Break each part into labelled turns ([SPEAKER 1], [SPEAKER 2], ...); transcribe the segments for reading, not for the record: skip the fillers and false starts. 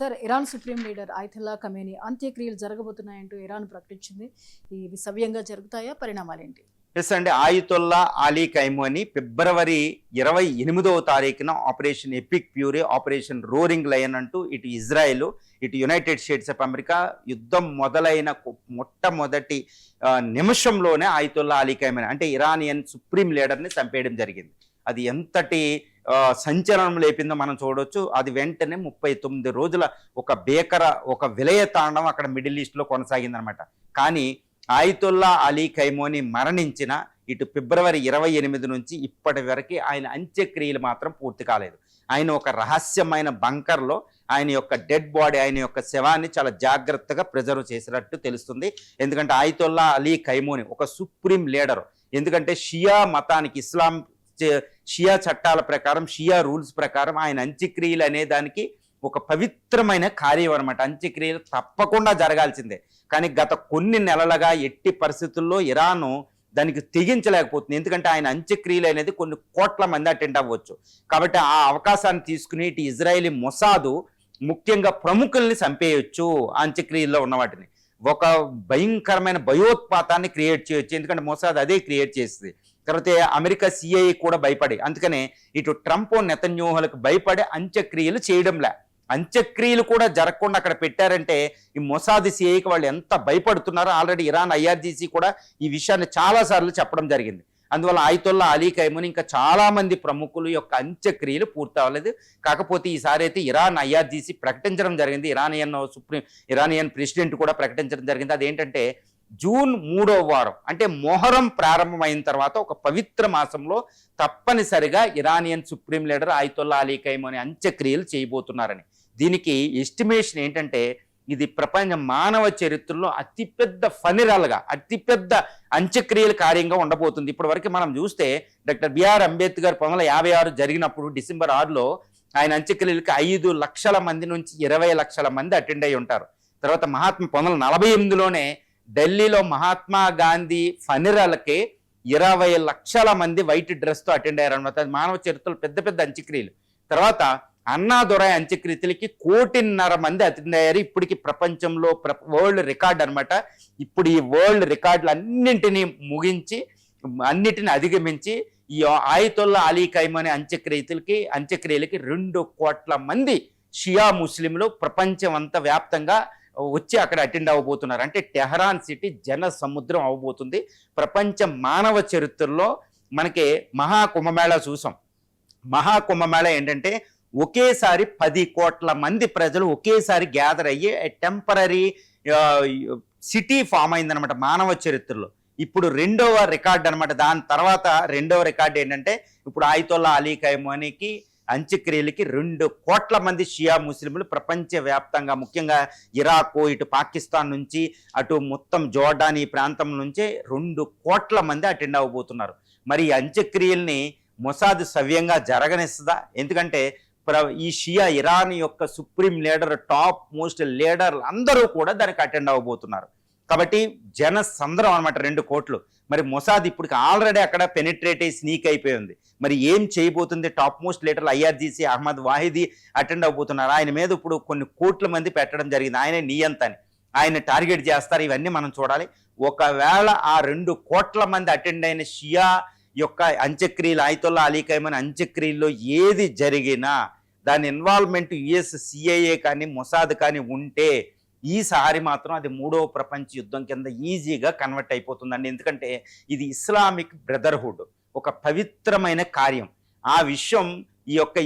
[SPEAKER 1] Sir, Iran supreme leader ఆయతుల్లా Khamenei అంత్యక్రియలు జరగబోతున్నాయంటూ Iran ప్రకటించింది. ఇవి సవ్యంగా జరుగుతాయా? పరిణామాలేంటి?
[SPEAKER 2] ఎస్ అండి. ఆయుతుల్లా అలీ ఖైమనీ ఫిబ్రవరి 28వ తారీఖున operation epic fury, operation roaring lion అంటూ ఇటు ఇజ్రాయెల్, ఇటు యునైటెడ్ స్టేట్స్ ఆఫ్ అమెరికా యుద్ధం మొదలైన మొట్టమొదటి నిమిషంలోనే ఆయుతుల్లా అలీ ఖైమనీ అంటే ఇరానియన్ సుప్రీం లీడర్ని చంపేయడం జరిగింది. అది ఎంతటి సంచలనం లేపిందో మనం చూడవచ్చు. అది వెంటనే 39 రోజుల ఒక విలయ తాండం అక్కడ మిడిల్ ఈస్ట్లో కొనసాగిందనమాట. కానీ ఆయుతుల్లా అలీ ఖైమనీ మరణించిన ఇటు ఫిబ్రవరి 28 నుంచి ఇప్పటి వరకు ఆయన అంత్యక్రియలు మాత్రం పూర్తి కాలేదు. ఆయన ఒక రహస్యమైన బంకర్లో ఆయన యొక్క డెడ్ బాడీ, ఆయన యొక్క శవాన్ని చాలా జాగ్రత్తగా ప్రిజర్వ్ చేసినట్టు తెలుస్తుంది. ఎందుకంటే ఆయుతుల్లా అలీ ఖైమనీ ఒక సుప్రీం లీడరు. ఎందుకంటే షియా మతానికి, షియా చట్టాల ప్రకారం, షియా రూల్స్ ప్రకారం ఆయన అంత్యక్రియలు అనే దానికి ఒక పవిత్రమైన కార్యం అనమాట. అంత్యక్రియలు తప్పకుండా జరగాల్సిందే. కానీ గత కొన్ని నెలలుగా ఎట్టి పరిస్థితుల్లో ఇరాను దానికి తెగించలేకపోతుంది. ఎందుకంటే ఆయన అంత్యక్రియలు అనేది కొన్ని కోట్ల మంది అటెండ్ అవ్వచ్చు. కాబట్టి ఆ అవకాశాన్ని తీసుకుని ఇటు ఇజ్రాయేలీ మొసాదు ముఖ్యంగా ప్రముఖుల్ని చంపేయచ్చు. అంత్యక్రియల్లో ఉన్న వాటిని ఒక భయంకరమైన భయోత్పాతాన్ని క్రియేట్ చేయొచ్చు. ఎందుకంటే మొసాద్ అదే క్రియేట్ చేస్తుంది. తర్వాత అమెరికా సిఐఏ కూడా భయపడి, అందుకనే ఇటు ట్రంప్ నెతన్యాహులకు భయపడి అంత్యక్రియలు చేయడంలే. అంత్యక్రియలు కూడా జరగకుండా అక్కడ పెట్టారంటే ఈ మొసాద్ సిఐకి వాళ్ళు ఎంత భయపడుతున్నారో ఆల్రెడీ ఇరాన్ ఐఆర్జీసీ కూడా ఈ విషయాన్ని చాలాసార్లు చెప్పడం జరిగింది. అందువల్ల ఆయుతుల్లా అలీ ఖైమనీ ఇంకా చాలామంది ప్రముఖుల యొక్క అంత్యక్రియలు పూర్తి అవ్వలేదు. కాకపోతే ఈసారి అయితే ఇరాన్ ఐఆర్జీసీ ప్రకటించడం జరిగింది. ఇరానియన్ ప్రెసిడెంట్ కూడా ప్రకటించడం జరిగింది. అదేంటంటే జూన్ 3వ వారం అంటే మొహరం ప్రారంభమైన తర్వాత ఒక పవిత్ర మాసంలో తప్పనిసరిగా Iranian supreme leader Ayatollah Ali Khamenei అంత్యక్రియలు చేయబోతున్నారని. దీనికి ఎస్టిమేషన్ ఏంటంటే ఇది ప్రపంచ మానవ చరిత్రలో అతిపెద్ద ఫనిరల్గా, అతిపెద్ద అంత్యక్రియల కార్యంగా ఉండబోతుంది. ఇప్పటి వరకు మనం చూస్తే డాక్టర్ బిఆర్ అంబేద్కర్ 1956 జరిగినప్పుడు డిసెంబర్ 6లో ఆయన అంత్యక్రియలకి 5 లక్షల మంది నుంచి 20 లక్షల మంది అటెండ్ అయి ఉంటారు. తర్వాత 1948లోనే ఢిల్లీలో మహాత్మా గాంధీ ఫనిరల్కి 20 లక్షల మంది వైట్ డ్రెస్తో అటెండ్ అయ్యారనమాట. అది మానవ చరిత్రలో పెద్ద పెద్ద అంత్యక్రియలు. తర్వాత అన్నాదురై అంత్యక్రియలకి 1.5 కోటి మంది అటెండ్ అయ్యారు. ఇప్పటికి ప్రపంచంలో వరల్డ్ రికార్డ్ అనమాట. ఇప్పుడు ఈ వరల్డ్ రికార్డులు అన్నిటిని అధిగమించి ఈ ఆయుతుల్లా అలీ ఖైమనీ అంత్యక్రియలకి 2 కోట్ల మంది షియా ముస్లింలు ప్రపంచం అంతా వ్యాప్తంగా వచ్చి అక్కడ అటెండ్ అవ్వబోతున్నారు. అంటే టెహరాన్ సిటీ జన సముద్రం అవ్వబోతుంది. ప్రపంచ మానవ చరిత్రలో మనకి మహాకుంభమేళా చూసాం. మహాకుంభమేళా ఏంటంటే ఒకేసారి 10 కోట్ల మంది ప్రజలు ఒకేసారి గ్యాదర్ అయ్యి టెంపరీ సిటీ ఫామ్ అయిందనమాట మానవ చరిత్రలో. ఇప్పుడు 2వ రికార్డ్ అనమాట. దాని తర్వాత 2వ రికార్డ్ ఏంటంటే ఇప్పుడు ఆయుతుల్లా అలీ ఖైమనీకి అంత్యక్రియలకి 2 కోట్ల మంది షియా ముస్లింలు ప్రపంచవ్యాప్తంగా, ముఖ్యంగా ఇరాకు, ఇటు పాకిస్తాన్ నుంచి, అటు మొత్తం జోర్డాన్ ఈ ప్రాంతం నుంచే 2 కోట్ల మంది అటెండ్ అవ్వబోతున్నారు. మరి ఈ అంత్యక్రియల్ని మొసాద్ సవ్యంగా జరగనిస్తుందా? ఎందుకంటే ఈ షియా ఇరాన్ యొక్క సుప్రీం లీడర్, టాప్ మోస్ట్ లీడర్లు అందరూ కూడా దానికి అటెండ్ అవ్వబోతున్నారు. కాబట్టి జన సంద్రం అనమాట 2 కోట్లు. మరి మొసాద్ ఇప్పటికి ఆల్రెడీ అక్కడ పెనిట్రేట్ అయ్యి స్నీక్ అయిపోయింది. మరి ఏం చేయబోతుంది? టాప్ మోస్ట్ లీడర్లు ఐఆర్జీసీ అహ్మద్ వాహిదీ అటెండ్ అవ్వబోతున్నారు. ఆయన మీద ఇప్పుడు కొన్ని కోట్ల మంది పెట్టడం జరిగింది. ఆయన నియంతని ఆయన టార్గెట్ చేస్తారు. ఇవన్నీ మనం చూడాలి. ఒకవేళ ఆ 2 కోట్ల మంది అటెండ్ అయిన షియా యొక్క అంత్యక్రియలు, ఆయుతుల్లా అలీ ఖైమనీ అంత్యక్రియల్లో ఏది జరిగినా దాని ఇన్వాల్వ్మెంట్ యుఎస్ సిఐఏ కానీ మొసాద్ కానీ ఉంటే ఈసారి మాత్రం అది 3వ ప్రపంచ యుద్ధం కింద ఈజీగా కన్వర్ట్ అయిపోతుందండి. ఎందుకంటే ఇది ఇస్లామిక్ బ్రదర్హుడ్, ఒక పవిత్రమైన కార్యం. ఆ విషయం ఈ యొక్క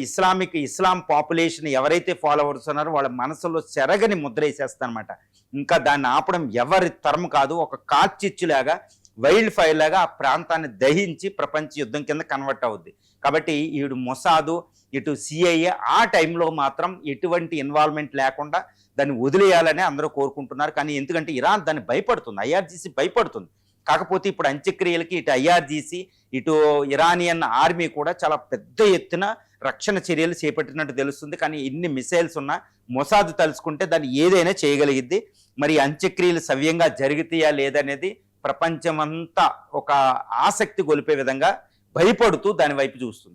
[SPEAKER 2] ఇస్లాం పాపులేషన్ ఎవరైతే ఫాలోవర్స్ ఉన్నారో వాళ్ళ మనసులో చెరగని ముద్ర వేసేస్తారనమాట. ఇంకా దాన్ని ఆపడం ఎవరి తరం కాదు. ఒక కార్చిచ్చులాగా, వైల్డ్ ఫైర్ లాగా ఆ ప్రాంతాన్ని దహించి ప్రపంచ యుద్ధం కింద కన్వర్ట్ అవుద్ది. కాబట్టి ఇటు మొసాదు, ఇటు సిఐఏ ఆ టైంలో మాత్రం ఎటువంటి ఇన్వాల్వ్మెంట్ లేకుండా దాన్ని వదిలేయాలని అందరూ కోరుకుంటున్నారు. కానీ ఎందుకంటే ఇరాన్ దాన్ని భయపడుతుంది, ఐఆర్జీసీ భయపడుతుంది. కాకపోతే ఇప్పుడు అంత్యక్రియలకి ఇటు ఐఆర్జీసీ, ఇటు ఇరానియన్ ఆర్మీ కూడా చాలా పెద్ద ఎత్తున రక్షణ చర్యలు చేపట్టినట్టు తెలుస్తుంది. కానీ ఇన్ని మిసైల్స్ ఉన్నా మొసాద్ తలుచుకుంటే దాన్ని ఏదైనా చేయగలిగిద్ది. మరి అంత్యక్రియలు సవ్యంగా జరుగుతాయా లేదనేది ప్రపంచమంతా ఒక ఆసక్తి గొలిపే విధంగా భయపడుతూ దాని వైపు చూస్తున్నారు.